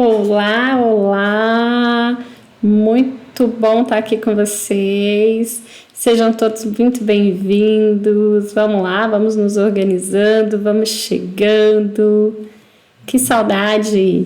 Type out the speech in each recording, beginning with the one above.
Olá, olá! Muito bom estar aqui com vocês. Sejam todos muito bem-vindos. Vamos lá, vamos nos organizando, vamos chegando. Que saudade!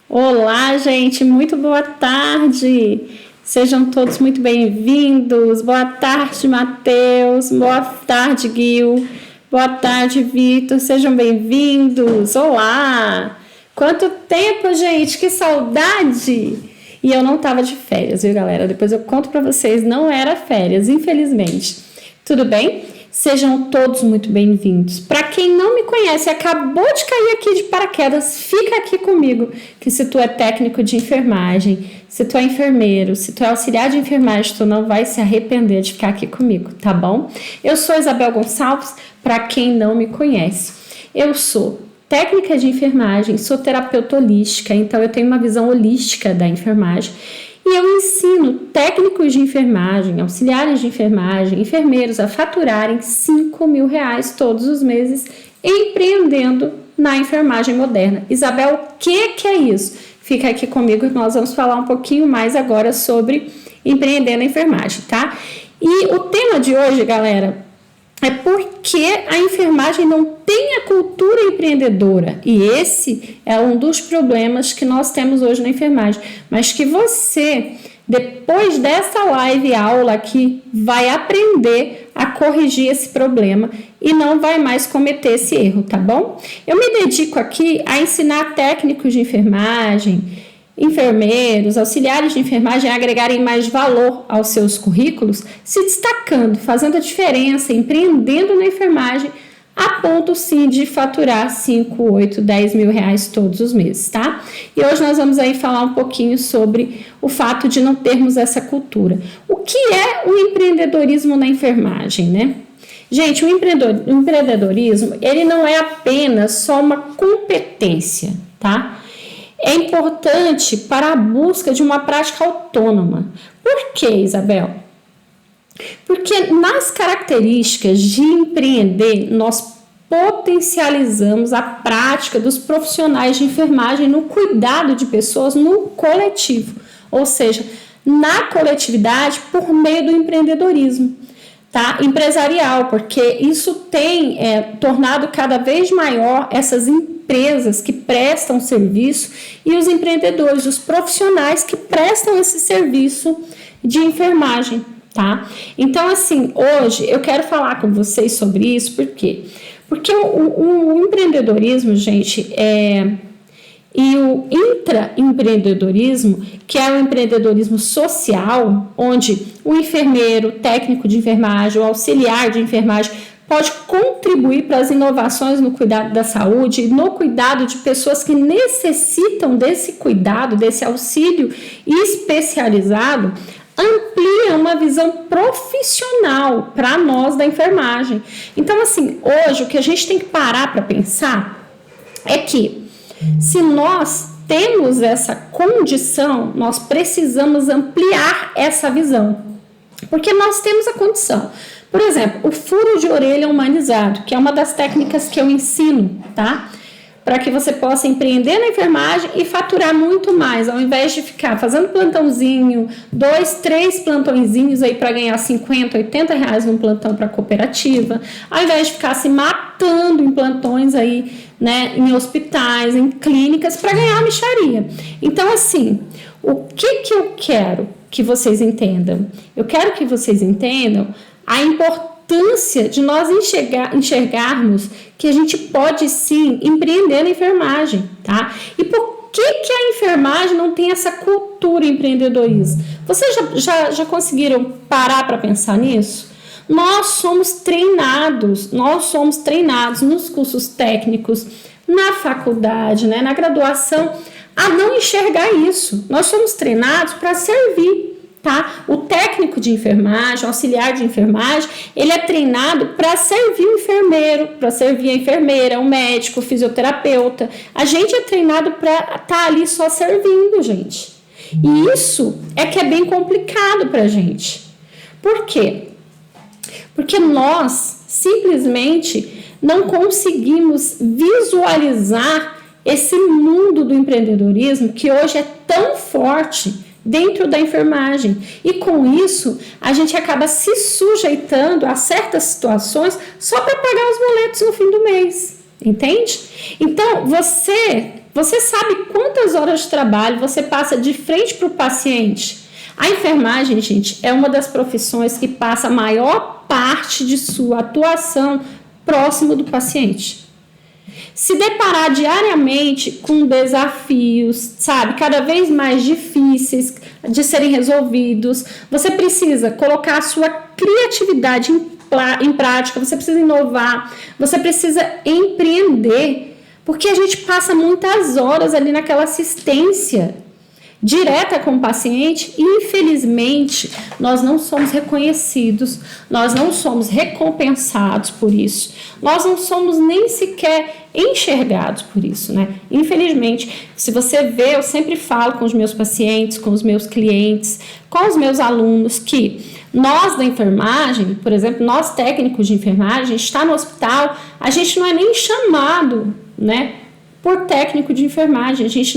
Olá, gente, muito boa tarde. Sejam todos muito bem-vindos. Boa tarde, Matheus. Boa tarde, Gil. Boa tarde, Vitor. Sejam bem-vindos. Olá! Quanto tempo, gente, que saudade! E eu não estava de férias, viu, galera? Depois eu conto para vocês, não era férias, infelizmente. Tudo bem? Sejam todos muito bem-vindos. Para quem não me conhece, acabou de cair aqui de paraquedas, fica aqui comigo, que se tu é técnico de enfermagem, se tu é enfermeiro, se tu é auxiliar de enfermagem, tu não vai se arrepender de ficar aqui comigo, tá bom? Eu sou Isabel Gonçalves, para quem não me conhece. Eu sou técnica de enfermagem, sou terapeuta holística, então eu tenho uma visão holística da enfermagem e eu ensino técnicos de enfermagem, auxiliares de enfermagem, enfermeiros a faturarem R$5.000 todos os meses empreendendo na enfermagem moderna. Isabel, o que é isso? Fica aqui comigo que nós vamos falar um pouquinho mais agora sobre empreender na enfermagem, tá? E o tema de hoje, galera, é porque a enfermagem não tem a cultura empreendedora. E esse é um dos problemas que nós temos hoje na enfermagem. Mas que você, depois dessa live aula aqui, vai aprender a corrigir esse problema e não vai mais cometer esse erro, tá bom? Eu me dedico aqui a ensinar técnicos de enfermagem, enfermeiros, auxiliares de enfermagem a agregarem mais valor aos seus currículos, se destacando, fazendo a diferença, empreendendo na enfermagem, a ponto sim de faturar 5, 8, 10 mil reais todos os meses, tá? E hoje nós vamos aí falar um pouquinho sobre o fato de não termos essa cultura. O que é o empreendedorismo na enfermagem, né? Gente, o empreendedorismo, ele não é apenas só uma competência, tá? É importante para a busca de uma prática autônoma. Por quê, Isabel? Porque nas características de empreender, nós potencializamos a prática dos profissionais de enfermagem no cuidado de pessoas no coletivo, ou seja, na coletividade por meio do empreendedorismo, tá? Empresarial, porque isso tem tornado cada vez maior essas empresas que prestam serviço e os empreendedores, os profissionais que prestam esse serviço de enfermagem, tá? Então, assim, hoje eu quero falar com vocês sobre isso, por quê? Porque o empreendedorismo, gente, e o intraempreendedorismo, que é o empreendedorismo social, onde o enfermeiro, técnico de enfermagem, o auxiliar de enfermagem pode contribuir para as inovações no cuidado da saúde, no cuidado de pessoas que necessitam desse cuidado, desse auxílio especializado, amplia uma visão profissional para nós da enfermagem. Então, assim, hoje o que a gente tem que parar para pensar é que se nós temos essa condição, nós precisamos ampliar essa visão, porque nós temos a condição. Por exemplo, o furo de orelha humanizado, que é uma das técnicas que eu ensino, tá? Para que você possa empreender na enfermagem e faturar muito mais, ao invés de ficar fazendo plantãozinho, 2, 3 plantõezinhos aí para ganhar 50, 80 reais num plantão para cooperativa, ao invés de ficar se matando em plantões aí, né, em hospitais, em clínicas para ganhar mixaria. Então, assim, o que eu quero que vocês entendam? Eu quero que vocês entendam a importância de nós enxergarmos que a gente pode sim empreender na enfermagem, tá? E por que a enfermagem não tem essa cultura empreendedorismo? Vocês já conseguiram parar para pensar nisso? Nós somos treinados nos cursos técnicos, na faculdade, né, na graduação, a não enxergar isso. Nós somos treinados para servir. Tá? O técnico de enfermagem, o auxiliar de enfermagem, ele é treinado para servir o enfermeiro, para servir a enfermeira, o médico, o fisioterapeuta. A gente é treinado para estar ali só servindo, gente. E isso é que é bem complicado para a gente. Por quê? Porque nós simplesmente não conseguimos visualizar esse mundo do empreendedorismo que hoje é tão forte dentro da enfermagem. E com isso, a gente acaba se sujeitando a certas situações só para pagar os boletos no fim do mês. Entende? Então, você sabe quantas horas de trabalho você passa de frente para o paciente? A enfermagem, gente, é uma das profissões que passa a maior parte de sua atuação próximo do paciente. Se deparar diariamente com desafios, sabe, cada vez mais difíceis de serem resolvidos, você precisa colocar a sua criatividade em prática, você precisa inovar, você precisa empreender, porque a gente passa muitas horas ali naquela assistência direta com o paciente e, infelizmente, nós não somos reconhecidos, nós não somos recompensados por isso, nós não somos nem sequer enxergados por isso, né? Infelizmente, se você vê, eu sempre falo com os meus pacientes, com os meus clientes, com os meus alunos, que nós da enfermagem, por exemplo, nós técnicos de enfermagem, a gente está no hospital, a gente não é nem chamado, né, por técnico de enfermagem, a gente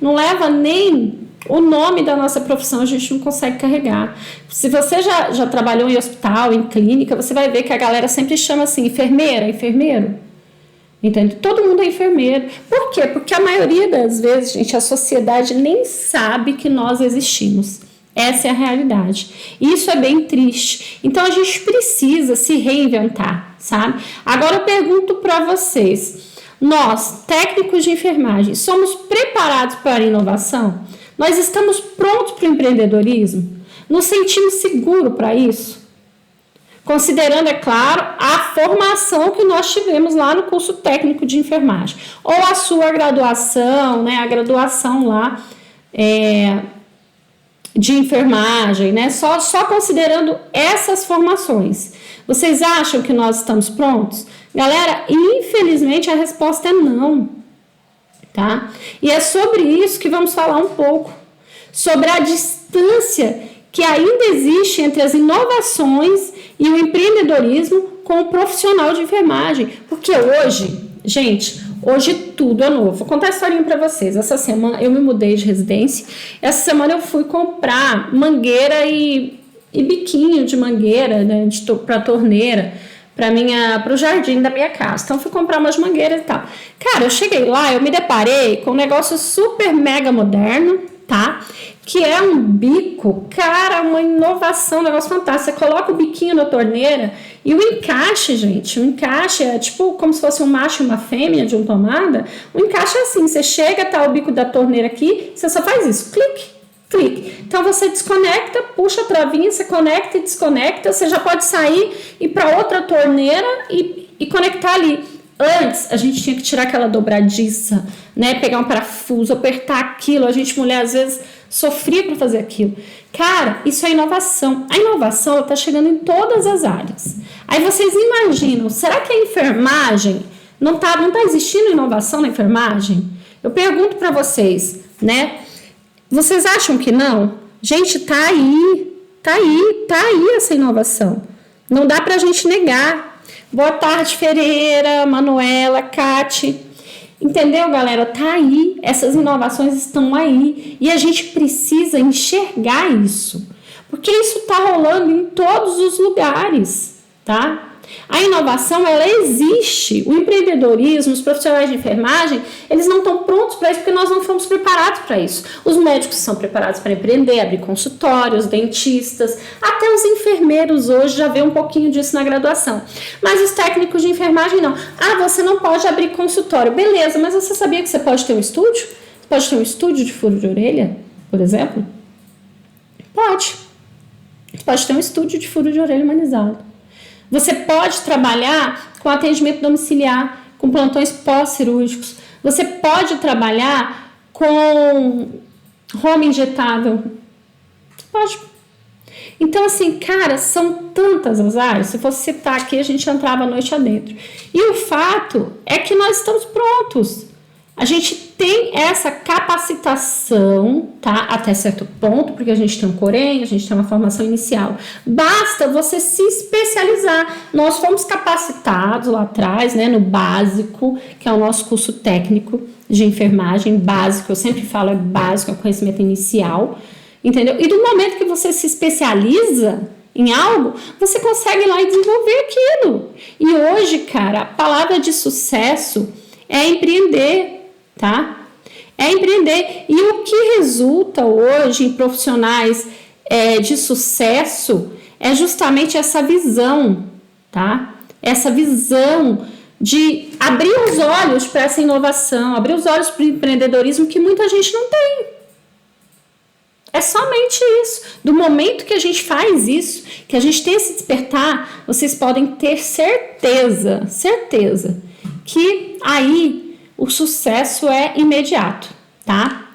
não leva nem o nome da nossa profissão, a gente não consegue carregar. Se você já trabalhou em hospital, em clínica, você vai ver que a galera sempre chama assim, enfermeira, enfermeiro, entende? Todo mundo é enfermeiro. Por quê? Porque a maioria das vezes, gente, a sociedade nem sabe que nós existimos. Essa é a realidade. E isso é bem triste. Então, a gente precisa se reinventar, sabe? Agora, eu pergunto para vocês, nós, técnicos de enfermagem, somos preparados para a inovação? Nós estamos prontos para o empreendedorismo? Nos sentimos seguros para isso? Considerando, é claro, a formação que nós tivemos lá no curso técnico de enfermagem. Ou a sua graduação, né? A graduação lá de enfermagem, né? Só considerando essas formações. Vocês acham que nós estamos prontos? Galera, infelizmente a resposta é não, tá? E é sobre isso que vamos falar um pouco, sobre a distância que ainda existe entre as inovações e o empreendedorismo com o profissional de enfermagem. Porque hoje, gente, hoje tudo é novo. Vou contar a historinha para vocês. Essa semana eu me mudei de residência, essa semana eu fui comprar mangueira e biquinho de mangueira, né, para torneira, para o jardim da minha casa. Então, fui comprar umas mangueiras e tal. Cara, eu cheguei lá, eu me deparei com um negócio super mega moderno, tá? Que é um bico, cara, uma inovação, um negócio fantástico. Você coloca o biquinho na torneira e o encaixe, gente, o encaixe é tipo como se fosse um macho e uma fêmea de uma tomada. O encaixe é assim, você chega, tá o bico da torneira aqui, você só faz isso, clique. Então você desconecta, puxa a travinha, você conecta e desconecta, você já pode sair e ir para outra torneira e conectar ali. Antes a gente tinha que tirar aquela dobradiça, né? Pegar um parafuso, apertar aquilo. A gente, mulher, às vezes sofria para fazer aquilo. Cara, isso é inovação. A inovação está chegando em todas as áreas. Aí vocês imaginam, será que a enfermagem não tá existindo inovação na enfermagem? Eu pergunto para vocês, né? Vocês acham que não? Gente, tá aí essa inovação. Não dá pra gente negar. Boa tarde, Ferreira, Manuela, Cate. Entendeu, galera? Tá aí. Essas inovações estão aí. E a gente precisa enxergar isso. Porque isso tá rolando em todos os lugares, tá? A inovação, ela existe. O empreendedorismo, os profissionais de enfermagem, eles não estão prontos para isso porque nós não fomos preparados para isso. Os médicos são preparados para empreender, abrir consultórios, dentistas, até os enfermeiros hoje já vê um pouquinho disso na graduação. Mas os técnicos de enfermagem não. Ah, você não pode abrir consultório. Beleza, mas você sabia que você pode ter um estúdio? Você pode ter um estúdio de furo de orelha, por exemplo? Pode. Você pode ter um estúdio de furo de orelha humanizado. Você pode trabalhar com atendimento domiciliar, com plantões pós-cirúrgicos. Você pode trabalhar com home injetável. Pode. Então, assim, cara, são tantas as áreas. Se fosse citar aqui, a gente entrava a noite adentro. E o fato é que nós estamos prontos. A gente tem essa capacitação, tá? Até certo ponto, porque a gente tem um Corém, a gente tem uma formação inicial. Basta você se especializar. Nós fomos capacitados lá atrás, né, no básico, que é o nosso curso técnico de enfermagem, básico, eu sempre falo, é básico, é o conhecimento inicial, entendeu? E do momento que você se especializa em algo, você consegue ir lá e desenvolver aquilo. E hoje, cara, a palavra de sucesso é empreender, tá? É empreender. E o que resulta hoje em profissionais de sucesso é justamente essa visão, tá? Essa visão de abrir os olhos para essa inovação, abrir os olhos para o empreendedorismo que muita gente não tem. É somente isso. Do momento que a gente faz isso, que a gente tem esse despertar, vocês podem ter certeza que aí o sucesso é imediato, tá?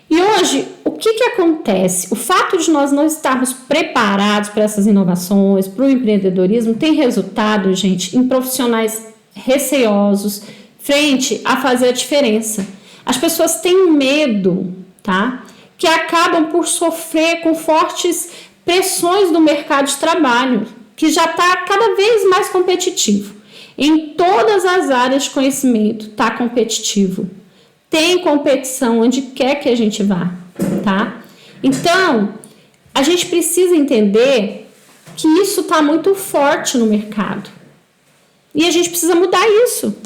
E hoje, o que acontece? O fato de nós não estarmos preparados para essas inovações, para o empreendedorismo, tem resultado, gente, em profissionais receosos frente a fazer a diferença. As pessoas têm medo, tá? Que acabam por sofrer com fortes pressões do mercado de trabalho, que já está cada vez mais competitivo. Em todas as áreas de conhecimento está competitivo. Tem competição onde quer que a gente vá, tá? Então, a gente precisa entender que isso está muito forte no mercado. E a gente precisa mudar isso.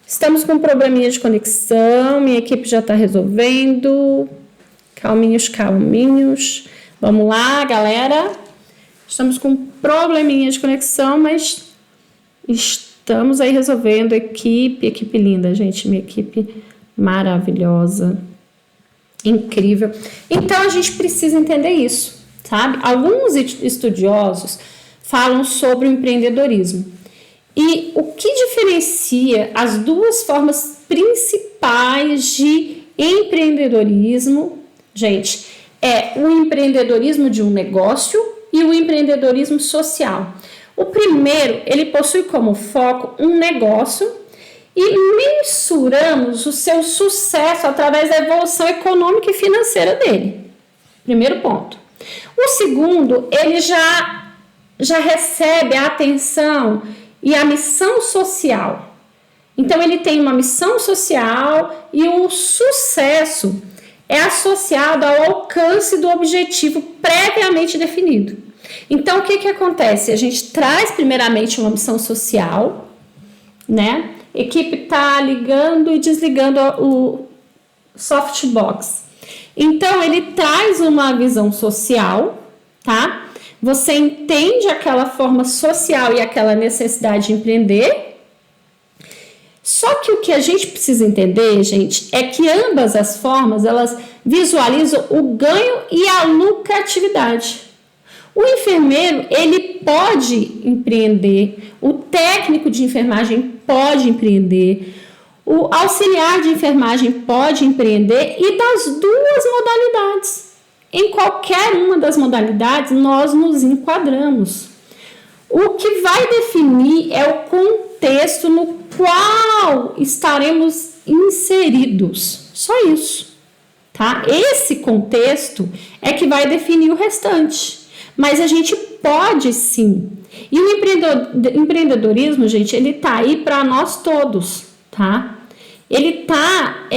Estamos com um probleminha de conexão, minha equipe já está resolvendo. Calminhos. Vamos lá, galera. Estamos com um probleminha de conexão, mas estamos aí resolvendo. Equipe linda, gente. Minha equipe maravilhosa. Incrível. Então, a gente precisa entender isso, sabe? Alguns estudiosos falam sobre o empreendedorismo. E o que diferencia as duas formas principais de empreendedorismo, gente, é o empreendedorismo de um negócio e o empreendedorismo social. O primeiro, ele possui como foco um negócio e mensuramos o seu sucesso através da evolução econômica e financeira dele. Primeiro ponto. O segundo, ele já recebe a atenção e a missão social. Então, ele tem uma missão social e o sucesso é associado ao alcance do objetivo previamente definido. Então, o que acontece? A gente traz primeiramente uma missão social, né? A equipe está ligando e desligando o softbox. Então, ele traz uma visão social, tá? Você entende aquela forma social e aquela necessidade de empreender. Só que o que a gente precisa entender, gente, é que ambas as formas, elas visualizam o ganho e a lucratividade. O enfermeiro, ele pode empreender, o técnico de enfermagem pode empreender, o auxiliar de enfermagem pode empreender e das duas modalidades. Em qualquer uma das modalidades, nós nos enquadramos. O que vai definir é o contexto no qual estaremos inseridos. Só isso, tá? Esse contexto é que vai definir o restante. Mas a gente pode sim. E o empreendedorismo, gente, ele tá aí para nós todos, tá? Ele tá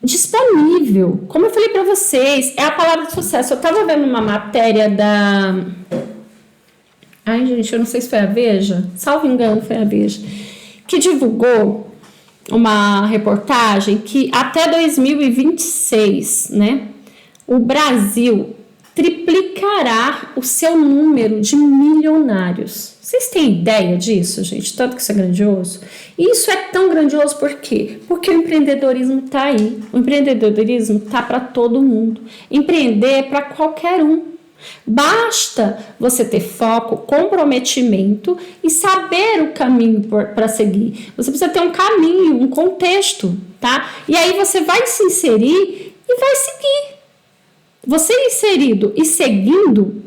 disponível. Como eu falei para vocês, é a palavra de sucesso. Eu tava vendo uma matéria da... Ai, gente, eu não sei se foi a Veja. Salvo engano, foi a Veja. Que divulgou uma reportagem que até 2026, né? O Brasil triplicará o seu número de milionários. Vocês têm ideia disso, gente? Tanto que isso é grandioso. E isso é tão grandioso por quê? Porque o empreendedorismo está aí. O empreendedorismo está para todo mundo. Empreender é para qualquer um. Basta você ter foco, comprometimento e saber o caminho para seguir. Você precisa ter um caminho, um contexto, tá? E aí você vai se inserir e vai seguir. Você inserido e seguindo,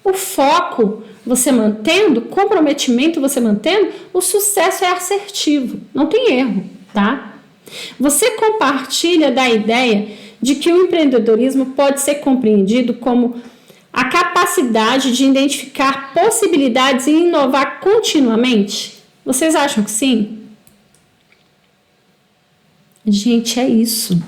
O foco você mantendo, comprometimento você mantendo, o sucesso é assertivo, não tem erro, tá? Você compartilha da ideia de que o empreendedorismo pode ser compreendido como a capacidade de identificar possibilidades e inovar continuamente? Vocês acham que sim? Gente, é isso.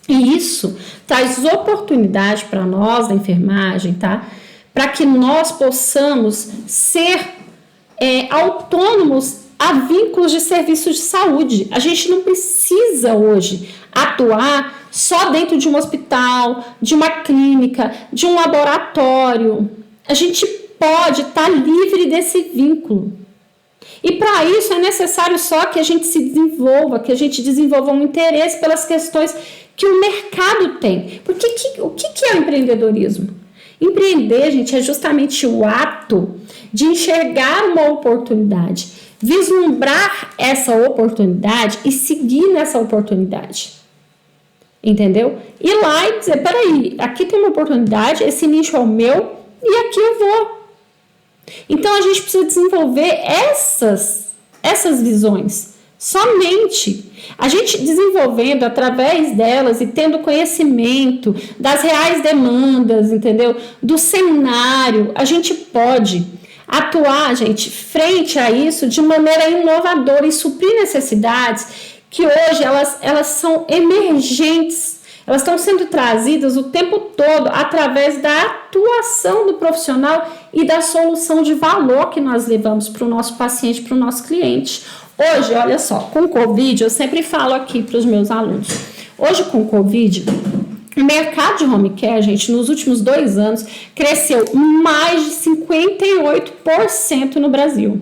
E isso traz oportunidade para nós da enfermagem, tá? Para que nós possamos ser autônomos a vínculos de serviços de saúde. A gente não precisa hoje atuar só dentro de um hospital, de uma clínica, de um laboratório. A gente pode estar livre desse vínculo. E para isso é necessário só que a gente se desenvolva, que a gente desenvolva um interesse pelas questões que o mercado tem. Porque o que é o empreendedorismo? Empreender, gente, é justamente o ato de enxergar uma oportunidade, vislumbrar essa oportunidade e seguir nessa oportunidade. Entendeu? Ir lá e dizer, peraí, aqui tem uma oportunidade, esse nicho é o meu e aqui eu vou. Então a gente precisa desenvolver essas visões. Somente a gente desenvolvendo através delas e tendo conhecimento das reais demandas, entendeu? Do cenário, a gente pode atuar, gente, frente a isso de maneira inovadora e suprir necessidades que hoje elas são emergentes. Elas estão sendo trazidas o tempo todo através da atuação do profissional e da solução de valor que nós levamos para o nosso paciente, para o nosso cliente. Hoje, olha só, com o Covid, eu sempre falo aqui para os meus alunos, hoje com o Covid, o mercado de home care, gente, nos últimos 2 anos, cresceu mais de 58% no Brasil.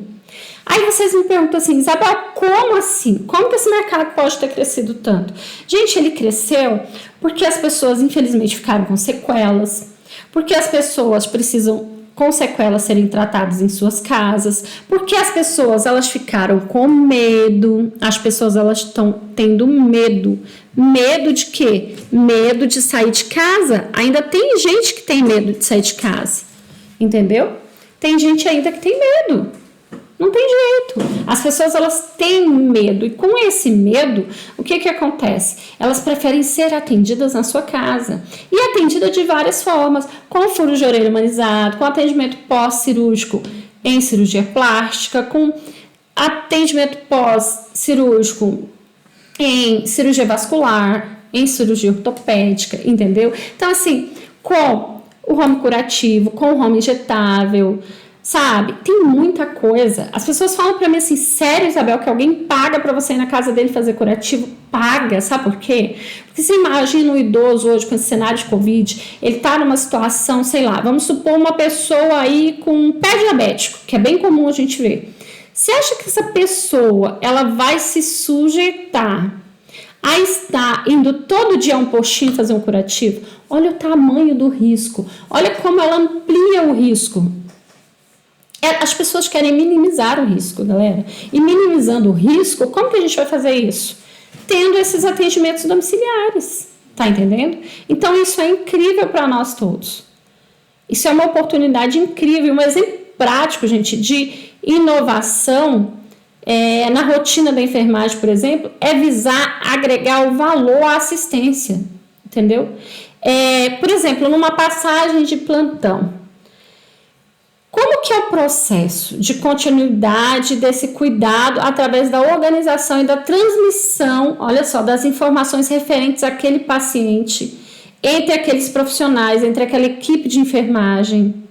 Aí vocês me perguntam assim, Isabel, como assim? Como que esse mercado pode ter crescido tanto? Gente, ele cresceu porque as pessoas, infelizmente, ficaram com sequelas, porque as pessoas precisam, com sequelas, serem tratadas em suas casas, porque as pessoas, elas ficaram com medo, as pessoas, elas estão tendo medo. Medo de quê? Medo de sair de casa. Ainda tem gente que tem medo de sair de casa, entendeu? Tem gente ainda que tem medo. Não tem jeito. As pessoas, elas têm medo. E com esse medo, o que acontece? Elas preferem ser atendidas na sua casa. E atendida de várias formas. Com furo de orelha humanizado, com atendimento pós-cirúrgico em cirurgia plástica, com atendimento pós-cirúrgico em cirurgia vascular, em cirurgia ortopédica, entendeu? Então, assim, com o home curativo, com o home injetável, sabe? Tem muita coisa. As pessoas falam pra mim assim, sério, Isabel, que alguém paga pra você ir na casa dele fazer curativo? Paga, sabe por quê? Porque você imagina um idoso hoje com esse cenário de Covid, ele tá numa situação, sei lá, vamos supor uma pessoa aí com um pé diabético, que é bem comum a gente ver. Você acha que essa pessoa, ela vai se sujeitar a estar indo todo dia a um postinho fazer um curativo? Olha o tamanho do risco, olha como ela amplia o risco. As pessoas querem minimizar o risco, galera. E minimizando o risco, como que a gente vai fazer isso? Tendo esses atendimentos domiciliares, tá entendendo? Então isso é incrível para nós todos. Isso é uma oportunidade incrível, um exemplo prático, gente, de inovação na rotina da enfermagem, por exemplo, é visar agregar o valor à assistência, entendeu? Por exemplo, numa passagem de plantão, como que é o processo de continuidade desse cuidado através da organização e da transmissão, olha só, das informações referentes àquele paciente, entre aqueles profissionais, entre aquela equipe de enfermagem,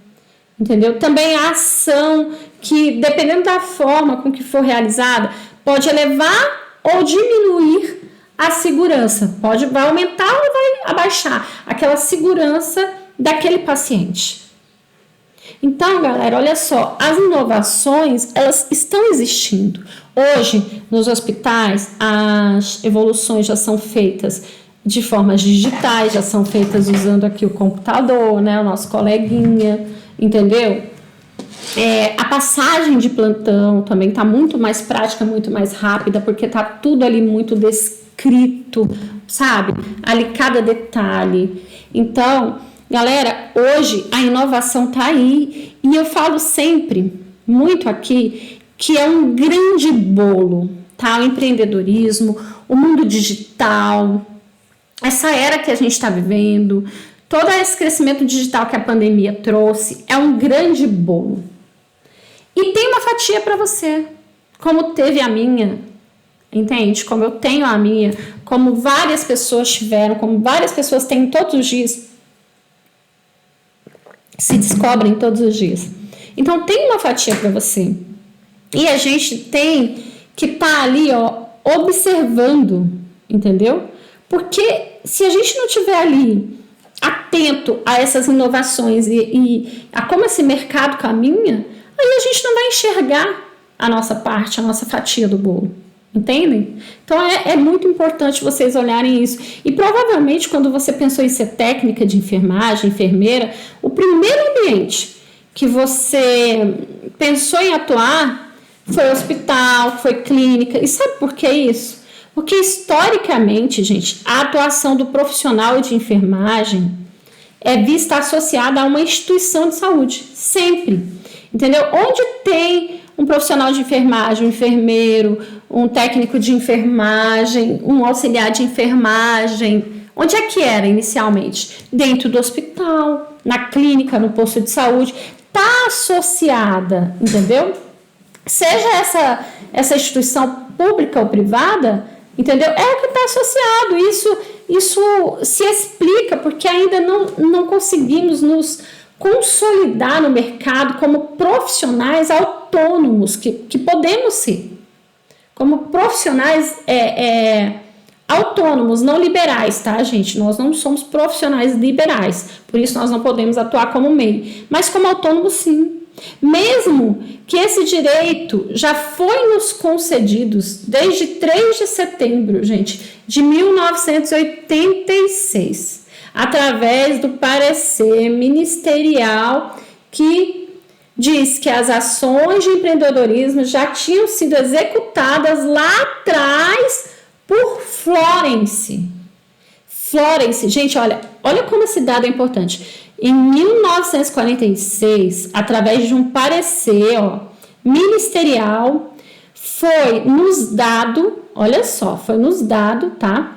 entendeu? Também a ação que, dependendo da forma com que for realizada, pode elevar ou diminuir a segurança, vai aumentar ou vai abaixar aquela segurança daquele paciente. Então, galera, olha só, as inovações, elas estão existindo. Hoje, nos hospitais, as evoluções já são feitas de formas digitais, já são feitas usando aqui o computador, né, o nosso coleguinha, entendeu? A passagem de plantão também está muito mais prática, muito mais rápida, porque está tudo ali muito descrito, sabe? Ali cada detalhe. Então, Galera, hoje a inovação está aí e eu falo sempre, muito aqui, que é um grande bolo, tá? O empreendedorismo, o mundo digital, essa era que a gente está vivendo, todo esse crescimento digital que a pandemia trouxe é um grande bolo. E tem uma fatia para você, como teve a minha, entende? Como eu tenho a minha, como várias pessoas tiveram, como várias pessoas têm todos os dias, se descobrem todos os dias. Então tem uma fatia para você. E a gente tem que estar ali, ó, observando, entendeu? Porque se a gente não estiver ali atento a essas inovações e a como esse mercado caminha, aí a gente não vai enxergar a nossa parte, a nossa fatia do bolo. Entendem? Então é muito importante vocês olharem isso. E provavelmente quando você pensou em ser técnica de enfermagem, enfermeira, o primeiro ambiente que você pensou em atuar foi hospital, foi clínica. E sabe por que isso? Porque historicamente, gente, a atuação do profissional de enfermagem é vista associada a uma instituição de saúde, sempre. Entendeu? Onde tem um profissional de enfermagem, um enfermeiro, um técnico de enfermagem, um auxiliar de enfermagem, onde é que era inicialmente? Dentro do hospital, na clínica, no posto de saúde, está associada, entendeu? Seja essa instituição pública ou privada, entendeu? É o que está associado. Isso se explica porque ainda não conseguimos nos consolidar no mercado como profissionais autônomos que podemos ser. Como profissionais autônomos, não liberais, tá, gente? Nós não somos profissionais liberais, por isso nós não podemos atuar como MEI, mas como autônomos, sim. Mesmo que esse direito já foi nos concedido desde 3 de setembro, gente, de 1986, através do parecer ministerial que diz que as ações de empreendedorismo já tinham sido executadas lá atrás por Florence. Florence, gente, olha como esse dado é importante. Em 1946, através de um parecer ministerial, foi nos dado, olha só, tá?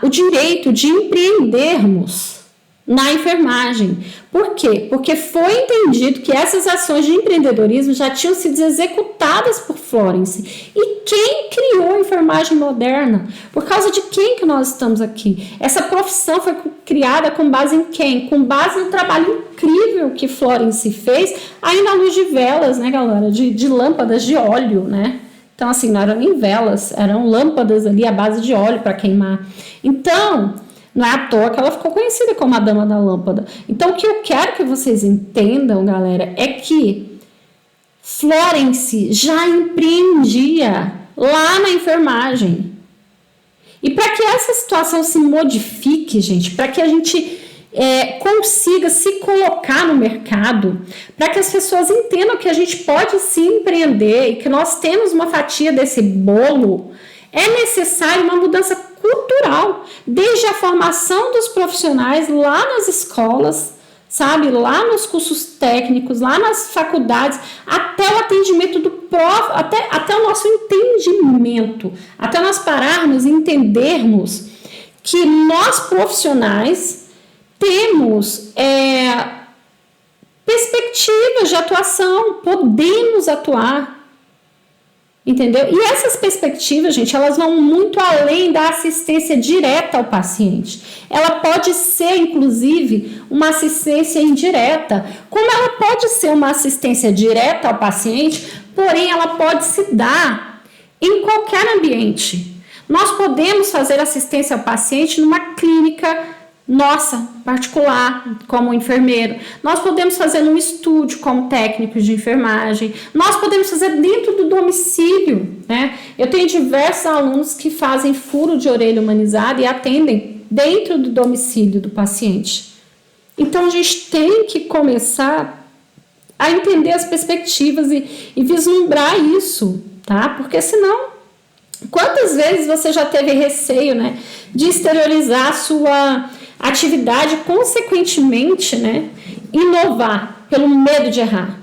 O direito de empreendermos na enfermagem. Por quê? Porque foi entendido que essas ações de empreendedorismo já tinham sido executadas por Florence. E quem criou a enfermagem moderna? Por causa de quem que nós estamos aqui? Essa profissão foi criada com base em quem? Com base no trabalho incrível que Florence fez, ainda à luz de velas, né, galera? De lâmpadas de óleo, né? Então, assim, não eram nem velas, eram lâmpadas ali à base de óleo para queimar. Então, não é à toa que ela ficou conhecida como a Dama da Lâmpada. Então, o que eu quero que vocês entendam, galera, é que Florence já empreendia lá na enfermagem. E para que essa situação se modifique, gente, para que a gente consiga se colocar no mercado, para que as pessoas entendam que a gente pode se empreender e que nós temos uma fatia desse bolo, é necessário uma mudança cultural, desde a formação dos profissionais lá nas escolas, sabe, lá nos cursos técnicos, lá nas faculdades, até o atendimento do até o nosso entendimento, até nós pararmos e entendermos que nós profissionais temos perspectivas de atuação, podemos atuar, entendeu? E essas perspectivas, gente, elas vão muito além da assistência direta ao paciente. Ela pode ser, inclusive, uma assistência indireta, como ela pode ser uma assistência direta ao paciente, porém ela pode se dar em qualquer ambiente. Nós podemos fazer assistência ao paciente numa clínica nossa, particular, como enfermeiro. Nós podemos fazer num estúdio como técnicos de enfermagem. Nós podemos fazer dentro do domicílio, né? Eu tenho diversos alunos que fazem furo de orelha humanizado e atendem dentro do domicílio do paciente. Então, a gente tem que começar a entender as perspectivas e vislumbrar isso, tá? Porque senão, quantas vezes você já teve receio, né, de exteriorizar atividade, consequentemente, né, inovar pelo medo de errar.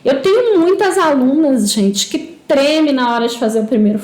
Eu tenho muitas alunas, gente, que tremem na hora de fazer o primeiro